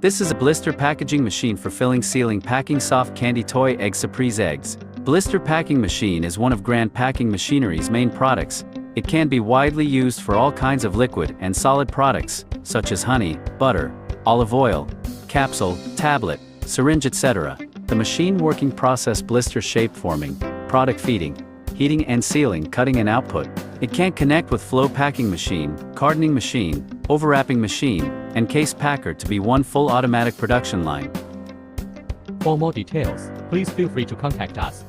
This is a Blister packaging machine for filling, sealing, packing soft candy toy egg surprise eggs. Blister packing machine is one of Grand Packing Machinery's main products. It can be widely used for all kinds of liquid and solid products, such as honey, butter, olive oil, capsule, tablet, syringe, etc. The machine working process blister shape forming, product feeding, heating and sealing, cutting and output. It can connect with flow packing machine, cartoning machine, overwrapping machine, and case packer to be one full automatic production line. For more details, please feel free to contact us.